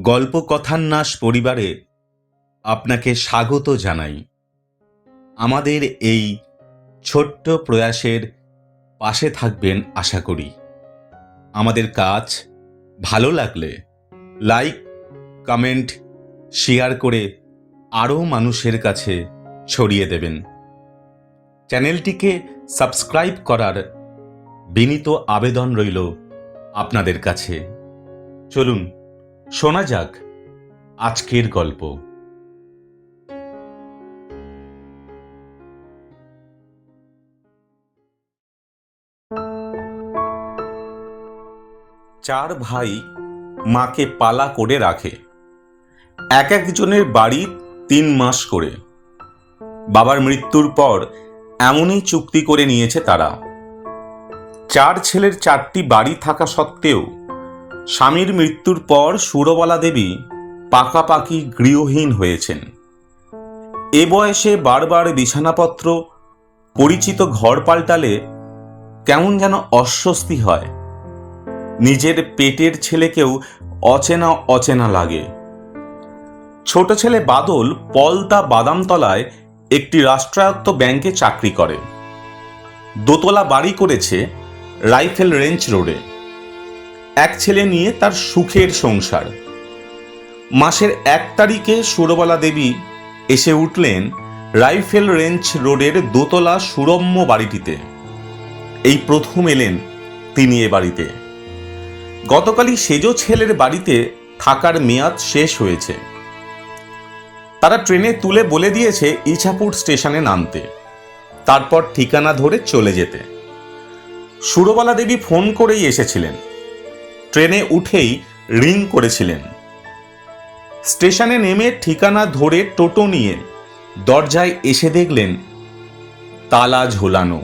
গল্পকথান্যাস পরিবারে আপনাকে স্বাগত জানাই। আমাদের এই ছোট্ট প্রয়াসের পাশে থাকবেন আশা করি। আমাদের কাজ ভালো লাগলে লাইক, কমেন্ট, শেয়ার করে আরও মানুষের কাছে ছড়িয়ে দেবেন। চ্যানেলটিকে সাবস্ক্রাইব করার বিনীত আবেদন রইল আপনাদের কাছে। চলুন শোনা যাক আজকের গল্প। চার ভাই মাকে পালা করে রাখে, এক একজনের বাড়ি 3 মাস করে। বাবার মৃত্যুর পর এমনই চুক্তি করে নিয়েছে তারা। 4 ছেলের 4টি বাড়ি থাকা সত্ত্বেও স্বামীর মৃত্যুর পর সুরবালা দেবী পাকাপাকি গৃহহীন হয়েছেন। এ বয়সে বারবার বিছানাপত্র, পরিচিত ঘর পাল্টালে কেমন যেন অস্বস্তি হয়। নিজের পেটের ছেলেকেও অচেনা অচেনা লাগে। ছোট ছেলে বাদল পলতা বাদামতলায় একটি রাষ্ট্রায়ত্ত ব্যাংকে চাকরি করে। দোতলা বাড়ি করেছে রাইফেল রেঞ্জ রোডে। এক ছেলে নিয়ে তার সুখের সংসার। মাসের 1 তারিখে সুরবালা দেবী এসে উঠলেন রাইফেল রেঞ্জ রোডের দোতলা সুরম্য বাড়িটিতে। এই প্রথম এলেন তিনি এ বাড়িতে। গতকালই সেজো ছেলের বাড়িতে থাকার মেয়াদ শেষ হয়েছে। তারা ট্রেনে তুলে বলে দিয়েছে ইছাপুর স্টেশনে নামতে, তারপর ঠিকানা ধরে চলে যেতে। সুরবালা দেবী ফোন করেই এসেছিলেন। ট্রেনে উঠেই রিং করেছিলেন। স্টেশনে নেমে ঠিকানা ধরে টোটো নিয়ে দরজায় এসে দেখলেন তালা ঝোলানো।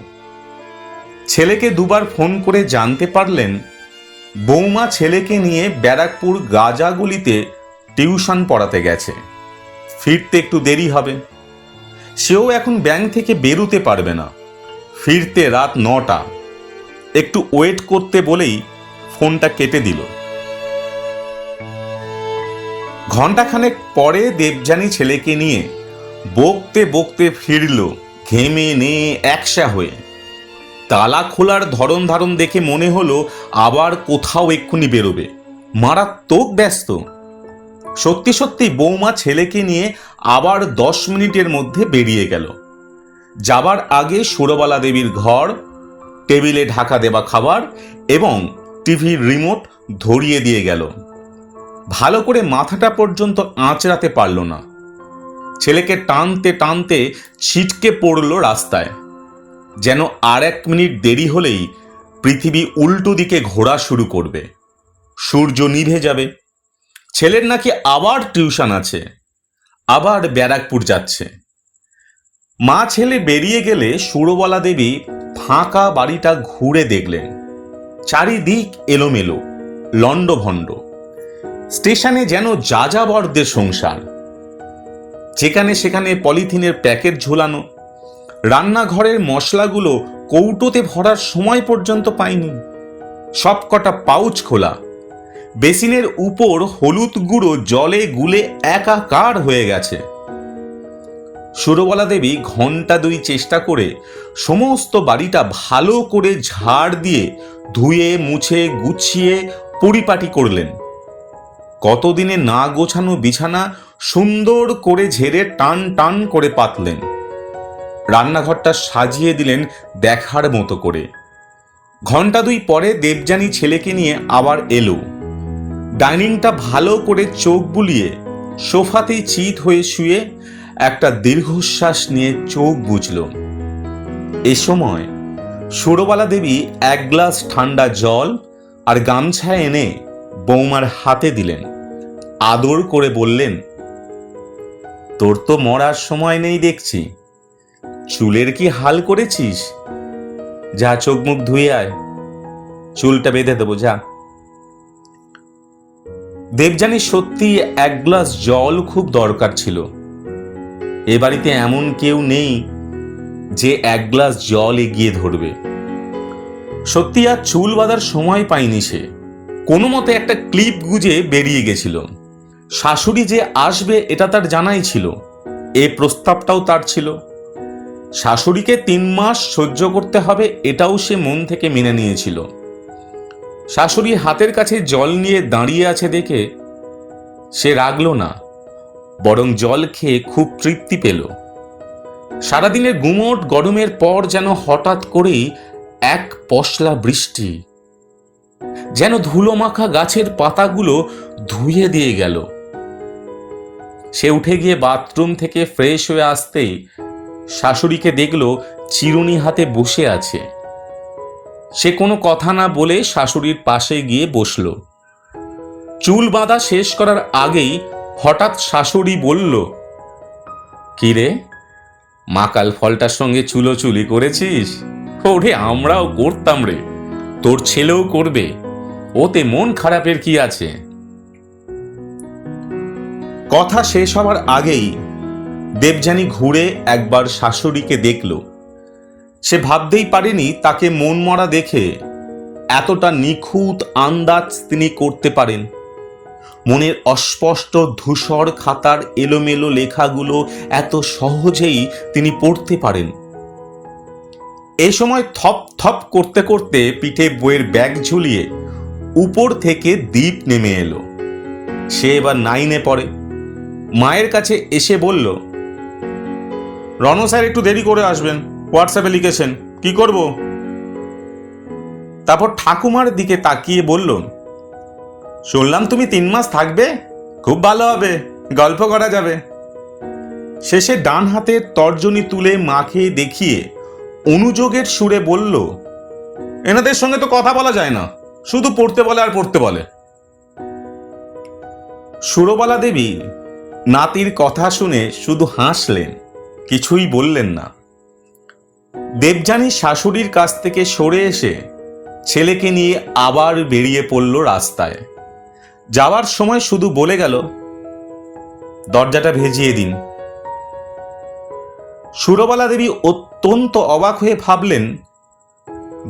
ছেলেকে 2 বার ফোন করে জানতে পারলেন বৌমা ছেলেকে নিয়ে ব্যারাকপুর গাজাগুলিতে টিউশন পড়াতে গেছে, ফিরতে একটু দেরি হবে। সেও এখন ব্যাংক থেকে বেরোতে পারবে না, ফিরতে রাত 9টা। একটু ওয়েট করতে বলেই ফোনটা কেটে দিল। ঘণ্টাখানেক পরে দেবযানী ছেলেকে নিয়ে বকতে বকতে ফিরল, ঘেমে নিয়ে একসা হয়ে। তালা খোলার ধরন ধারণ দেখে মনে হলো আবার কোথাও এক্ষুনি বেরোবে। মারাত্মক ব্যস্ত। সত্যি সত্যি বৌমা ছেলেকে নিয়ে আবার 10 মিনিটের মধ্যে বেরিয়ে গেল। যাবার আগে সুরবালা দেবীর ঘর, টেবিলে ঢাকা দেওয়া খাবার এবং টিভির রিমোট ধরিয়ে দিয়ে গেল। ভালো করে মাথাটা পর্যন্ত আঁচড়াতে পারল না। ছেলেকে টানতে টানতে ছিটকে পড়ল রাস্তায়। যেন আর 1 মিনিট দেরি হলেই পৃথিবী উল্টো দিকে ঘোরা শুরু করবে, সূর্য নিভে যাবে। ছেলের নাকি আবার টিউশন আছে, আবার ব্যারাকপুর যাচ্ছে। মা ছেলে বেরিয়ে গেলে সুরবালা দেবী ফাঁকা বাড়িটা ঘুরে দেখলেন। চারিদিক এলোমেলো, লণ্ডভণ্ড। স্টেশনে যেন যাযাবরদের সংসার। যেখানে সেখানে পলিথিনের প্যাকেট ঝোলানো। রান্নাঘরের মশলাগুলো কৌটোতে ভরার সময় পর্যন্ত পায়নি, সবকটা পাউচ খোলা। বেসিনের উপর হলুদ গুঁড়ো জলে গুলে একাকার হয়ে গেছে। সুরবালা দেবী ঘণ্টা 2 চেষ্টা করে সমস্ত বাড়িটা ভালো করে ঝাড় দিয়ে ধুয়ে মুছে গুছিয়ে পরিপাটি করলেন। কতদিনে না গোছানো বিছানা সুন্দর করে ঝেড়ে টান টান করে পাতলেন। রান্নাঘরটা সাজিয়ে দিলেন দেখার মতো করে। ঘণ্টা 2 পরে দেবযানী ছেলেকে নিয়ে আবার এলো। ডাইনিংটা ভালো করে চোখ বুলিয়ে সোফাতেই চিত হয়ে শুয়ে একটা দীর্ঘশ্বাস নিয়ে চোখ বুজল। এ সময় সুরবালা দেবী 1 গ্লাস ঠান্ডা জল আর গামছা এনে বৌমার হাতে দিলেন। আদর করে বললেন, তোর তো মরার সময় নেই দেখছি, চুলের কি হাল করেছিস? যা চোখ মুখ ধুয়ে আয়, চুলটা বেঁধে দেবো যা। দেবযানী সত্যি 1 গ্লাস জল খুব দরকার ছিল। এ বাড়িতে এমন কেউ নেই যে 1 গ্লাস জল এগিয়ে ধরবে। সত্যি আর চুল বাঁধার সময় পায়নি সে। কোনো মতে একটা ক্লিপ গুজে বেরিয়ে গেছিল। শাশুড়ি যে আসবে এটা তার জানাই ছিল, এ প্রস্তাবটাও তার ছিল। শাশুড়িকে 3 মাস সহ্য করতে হবে এটাও সে মন থেকে মেনে নিয়েছিল। শাশুড়ি হাতের কাছে জল নিয়ে দাঁড়িয়ে আছে দেখে সে রাগল না, বরং জল খেয়ে খুব তৃপ্তি পেল। সারাদিনের গুমোট গরমের পর যেন হঠাৎ করেই এক পশলা বৃষ্টি, যেন ধুলো মাখা গাছের পাতাগুলো ধুয়ে দিয়ে গেল। সে উঠে গিয়ে বাথরুম থেকে ফ্রেশ হয়ে আসতেই শাশুড়িকে দেখল চিরুনি হাতে বসে আছে। সে কোনো কথা না বলে শাশুড়ির পাশে গিয়ে বসল। চুল বাঁধা শেষ করার আগেই হঠাৎ শাশুড়ি বলল, কি রে, মাকাল ফলটার সঙ্গে চুলোচুলি করেছিস? ওরে আমরাও করতাম রে, তোর ছেলেও করবে, ওতে মন খারাপের কি আছে? কথা শেষ হবার আগেই দেবযানী ঘুরে একবার শাশুড়িকে দেখল। সে ভাবতেই পারেনি তাকে মন মরা দেখে এতটা নিখুঁত আন্দাজ তিনি করতে পারেন। মনের অস্পষ্ট ধূসর খাতার এলোমেলো লেখাগুলো এত সহজেই তিনি পড়তে পারেন। এ সময় থপ থপ করতে করতে পিঠে বইয়ের ব্যাগ ঝুলিয়ে উপর থেকে দীপ নেমে এলো। সে এবার 9-এ পড়ে। মায়ের কাছে এসে বলল, রণ স্যার একটু দেরি করে আসবেন, হোয়াটসঅ্যাপে লিখেছেন, কি করব? তারপর ঠাকুমার দিকে তাকিয়ে বলল, শুনলাম তুমি 3 মাস থাকবে, খুব ভালো হবে, গল্প করা যাবে। শেষে ডান হাতের তর্জনী তুলে মাকে দেখিয়ে অনুযোগের সুরে বলল, এনাদের সঙ্গে তো কথা বলা যায় না, শুধু পড়তে বলে আর পড়তে বলে। সুরবালা দেবী নাতির কথা শুনে শুধু হাসলেন, কিছুই বললেন না। দেবযানী শাশুড়ির কাছ থেকে সরে এসে ছেলেকে নিয়ে আবার বেরিয়ে পড়ল রাস্তায়। যাওয়ার সময় শুধু বলে গেল, দরজাটা ভেজিয়ে দিন। সুরবালা দেবী অত্যন্ত অবাক হয়ে ভাবলেন,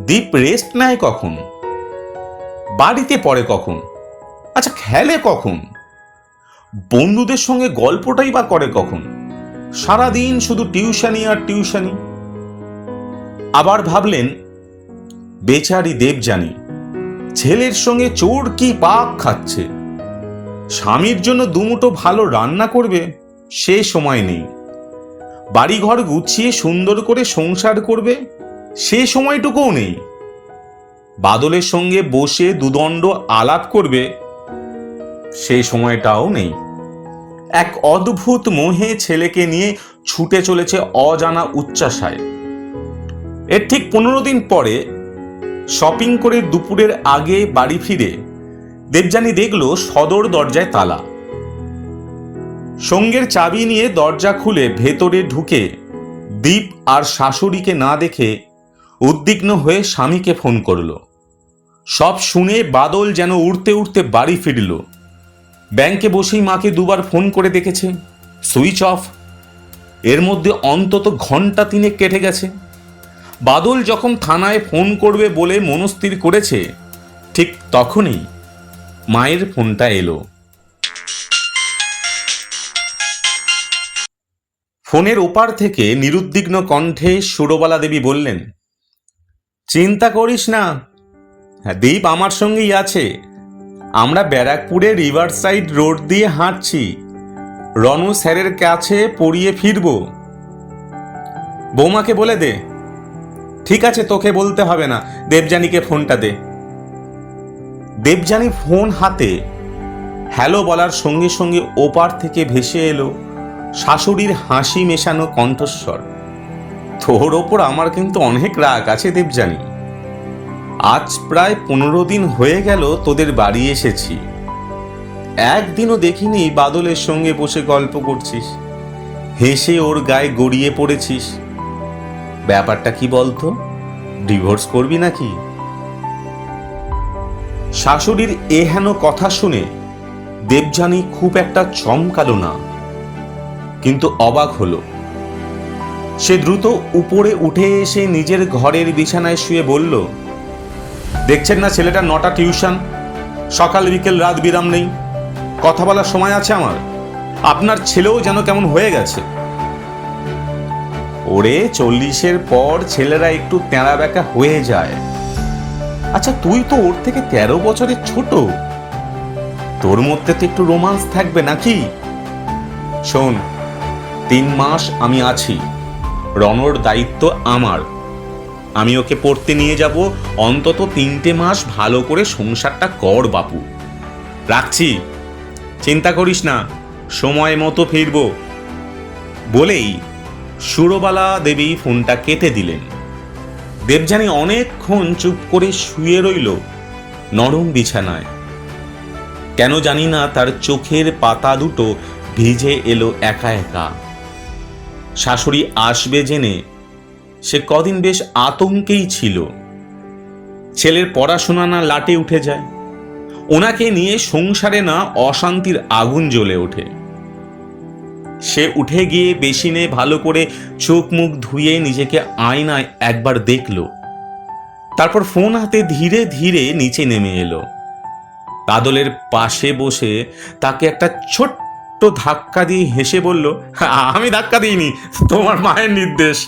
দীপ রেস্ট নেয় কখন, বাড়িতে পড়ে কখন, আচ্ছা খেলে কখন, বন্ধুদের সঙ্গে গল্পটাই বা করে কখন? সারাদিন শুধু টিউশনি আর টিউশনি। আবার ভাবলেন, বেচারি দেবযানী ছেলের সঙ্গে চোর কি পাক খাচ্ছে, স্বামীর জন্য দুমুঠো ভালো রান্না করবে সে সময় নেই, বাড়িঘর গুছিয়ে সুন্দর করে সংসার করবে সে সময়টুকুও নেই, বাদলের সঙ্গে বসে দুদণ্ড আলাপ করবে সে সময়টাও নেই। এক অদ্ভুত মোহে ছেলেকে নিয়ে ছুটে চলেছে অজানা উচ্চাশায়। এর ঠিক 15 দিন পরে শপিং করে দুপুরের আগে বাড়ি ফিরে দেবযানী দেখল সদর দরজায় তালা। সঙ্গের চাবি নিয়ে দরজা খুলে ভেতরে ঢুকে দীপ আর শাশুড়িকে না দেখে উদ্বিগ্ন হয়ে স্বামীকে ফোন করল। সব শুনে বাদল যেন উড়তে উড়তে বাড়ি ফিরল। ব্যাংকে বসেই মাকে 2বার ফোন করে দেখেছে, সুইচ অফ। এর মধ্যে অন্তত ঘন্টা 3 কেটে গেছে। বাদল যখন থানায় ফোন করবে বলে মনস্থির করেছে, ঠিক তখনই মায়ের ফোনটা এলো। ফোনের ওপার থেকে নিরুদ্বিগ্ন কণ্ঠে সুরবালা দেবী বললেন, চিন্তা করিস না, দীপ আমার সঙ্গেই আছে। আমরা ব্যারাকপুরে রিভারসাইড রোড দিয়ে হাঁটছি, রনু স্যারের কাছে পড়িয়ে ফিরব। বৌমাকে বলে দে। ঠিক আছে, তোকে বলতে হবে না, দেবযানীকে ফোনটা দে। দেবযানী ফোন হাতে হ্যালো বলার সঙ্গে সঙ্গে ওপার থেকে ভেসে এলো শাশুড়ির হাসি মেশানো কণ্ঠস্বর, তোর ওপর আমার কিন্তু অনেক রাগ আছে দেবযানী। আজ প্রায় 15 দিন হয়ে গেল তোদের বাড়ি এসেছি, একদিনও দেখিনি বাদলের সঙ্গে বসে গল্প করছিস, হেসে ওর গায়ে গড়িয়ে পড়েছিস। ব্যাপারটা কি বলতো, ডিভোর্স করবি নাকি? শাশুড়ির এহেন কথা শুনে দেবযানী খুব একটা চমকালো না, কিন্তু অবাক হলো। সে দ্রুত উপরে উঠে এসে নিজের ঘরের বিছানায় শুয়ে বলল, দেখছেন না ছেলেটা 9টা টিউশন, সকাল বিকেল রাত বিরাম নেই, কথা বলার সময় আছে আমার? আপনার ছেলেও যেন কেমন হয়ে গেছে। ওরে 40-এর পর ছেলেরা একটু তেঁড়া বেঁকা হয়ে যায়। আচ্ছা, তুই তো ওর থেকে 13 বছরের ছোট, তোর মধ্যে তো একটু রোমান্স থাকবে নাকি? শোন, 3 মাস আমি আছি, রণর দায়িত্ব আমার। আমি ওকে পড়তে নিয়ে যাব, অন্তত 3টে মাস ভালো করে সংসারটা কর বাপু। রাখছি, চিন্তা করিস না, সময় মতো ফিরব। বলেই সুরবালা দেবী ফোনটা কেটে দিলেন। দেবযানী অনেকক্ষণ চুপ করে শুয়ে রইল নরম বিছানায়। কেন জানি না তার চোখের পাতা দুটো ভিজে এলো একা একা। শাশুড়ি আসবে জেনে সে কদিন বেশ আতঙ্কেই ছিল। ছেলের পড়াশোনা না লাটে উঠে যায়, ওনাকে নিয়ে সংসারে না অশান্তির আগুন জ্বলে ওঠে। সে উঠে গিয়ে বেসিনে ভালো করে চোখ মুখ ধুয়ে নিজেকে আয়নায় একবার দেখল, তারপর ফোন হাতে ধীরে ধীরে নিচে নেমে এলো। কাদলের পাশে বসে তাকে একটা ছোট্ট ধাক্কা দিয়ে হেসে বলল, আমি ধাক্কা দিইনি, তোমার মায়ের নির্দেশ।